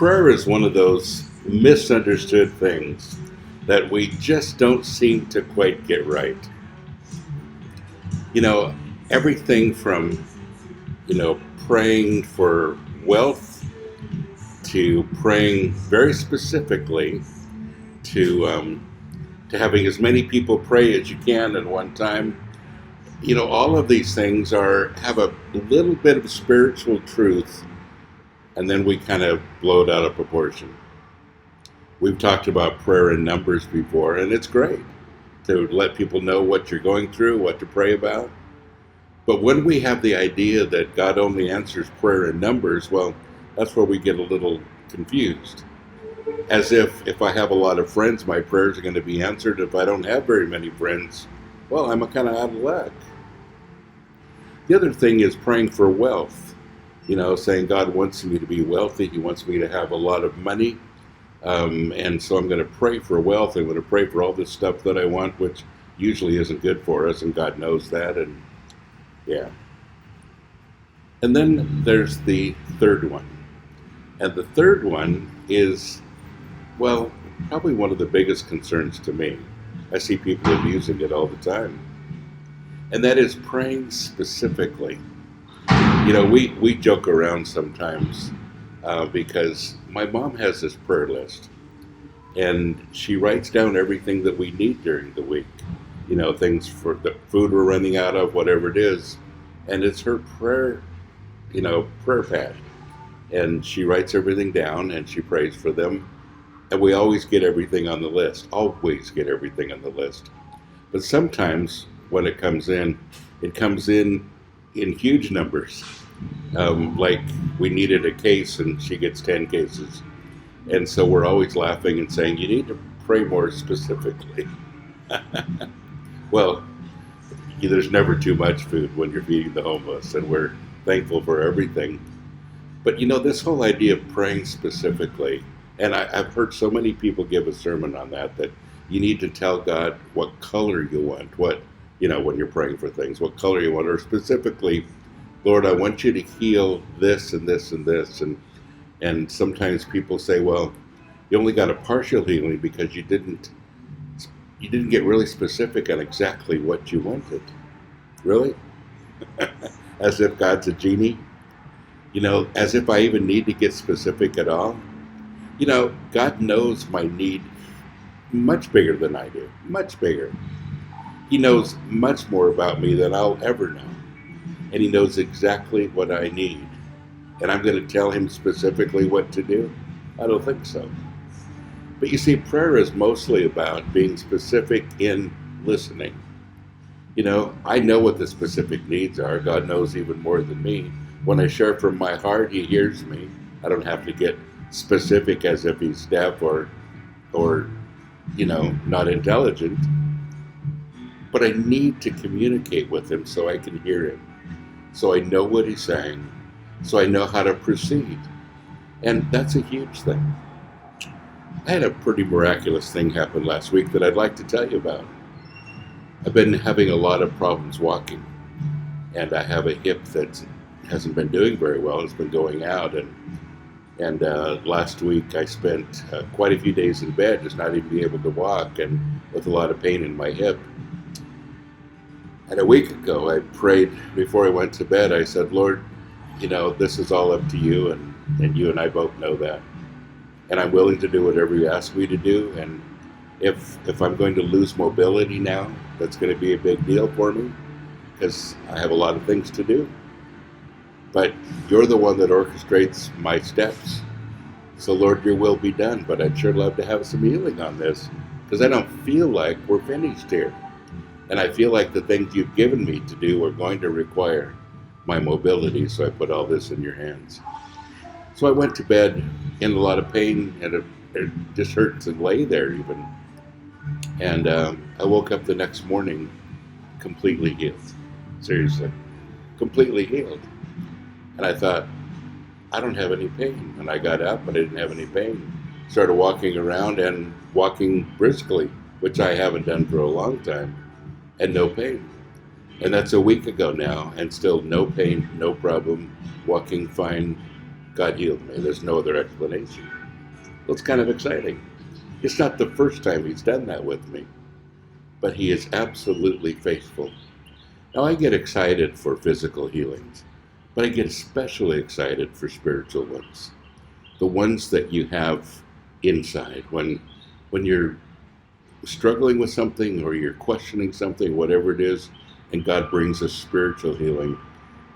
prayer is one of those misunderstood things that we just don't seem to quite get right. You know, everything from, praying for wealth to praying very specifically to having as many people pray as you can at one time. All of these things have a little bit of spiritual truth, and then we kind of blow it out of proportion. We've talked about prayer in numbers before, and it's great to let people know what you're going through, what to pray about. But when we have the idea that God only answers prayer in numbers, well, that's where we get a little confused. As if I have a lot of friends, my prayers are going to be answered. If I don't have very many friends, well, I'm kind of out of luck. The other thing is praying for wealth. Saying God wants me to be wealthy. He wants me to have a lot of money. And so I'm going to pray for wealth. I'm going to pray for all this stuff that I want, which usually isn't good for us, and God knows that. And yeah. And then there's the third one. And the third one is, well, probably one of the biggest concerns to me. I see people abusing it all the time. And that is praying specifically. We joke around sometimes because my mom has this prayer list, and she writes down everything that we need during the week. Things for the food we're running out of, whatever it is, and it's her prayer pad. And she writes everything down, and she prays for them. And we always get everything on the list. Always get everything on the list. But sometimes when it comes in huge numbers. Like we needed a case, and she gets 10 cases. And so we're always laughing and saying, you need to pray more specifically. Well, there's never too much food when you're feeding the homeless, and we're thankful for everything. But this whole idea of praying specifically, and I've heard so many people give a sermon on that you need to tell God what color you want, when you're praying for things, what color you want, or specifically, Lord, I want you to heal this and this and this. And sometimes people say, well, you only got a partial healing because you didn't get really specific on exactly what you wanted. Really? As if God's a genie? As if I even need to get specific at all? God knows my need much bigger than I do. Much bigger. He knows much more about me than I'll ever know. And He knows exactly what I need. And I'm going to tell Him specifically what to do? I don't think so. But you see, prayer is mostly about being specific in listening. I know what the specific needs are. God knows even more than me. When I share from my heart, He hears me. I don't have to get specific as if He's deaf or not intelligent. But I need to communicate with Him so I can hear Him. So I know what He's saying. So I know how to proceed. And that's a huge thing. I had a pretty miraculous thing happen last week that I'd like to tell you about. I've been having a lot of problems walking. And I have a hip that hasn't been doing very well. It's been going out. And last week I spent quite a few days in bed, just not even being able to walk, and with a lot of pain in my hip. And a week ago, I prayed before I went to bed. I said, Lord, this is all up to you, and you and I both know that. And I'm willing to do whatever you ask me to do. And if I'm going to lose mobility now, that's going to be a big deal for me, because I have a lot of things to do. But you're the one that orchestrates my steps. So, Lord, your will be done. But I'd sure love to have some healing on this, because I don't feel like we're finished here. And I feel like the things you've given me to do are going to require my mobility. So I put all this in your hands. So I went to bed in a lot of pain, and it just hurt to lay there even. And I woke up the next morning completely healed. Seriously. Completely healed. And I thought, I don't have any pain. And I got up, but I didn't have any pain. Started walking around and walking briskly, which I haven't done for a long time, and no pain. And that's a week ago now, and still no pain, no problem, walking fine, God healed me. There's no other explanation. Well, it's kind of exciting. It's not the first time he's done that with me, but he is absolutely faithful. Now, I get excited for physical healings, but I get especially excited for spiritual ones. The ones that you have inside. When you're struggling with something or you're questioning something, whatever it is, and God brings us spiritual healing,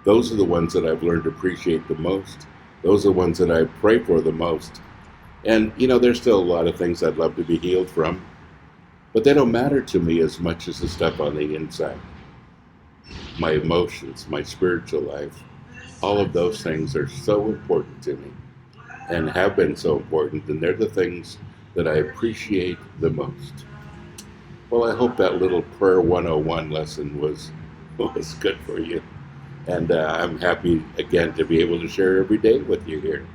those are the ones that I've learned to appreciate the most. Those are the ones that I pray for the most. And, there's still a lot of things I'd love to be healed from, but they don't matter to me as much as the stuff on the inside. My emotions, my spiritual life, all of those things are so important to me and have been so important, and they're the things that I appreciate the most. Well, I hope that little Prayer 101 lesson was good for you. And I'm happy, again, to be able to share every day with you here.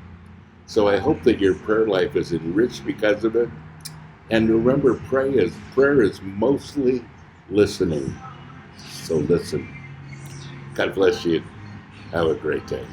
So I hope that your prayer life is enriched because of it. And remember, prayer is mostly listening. So listen. God bless you. Have a great day.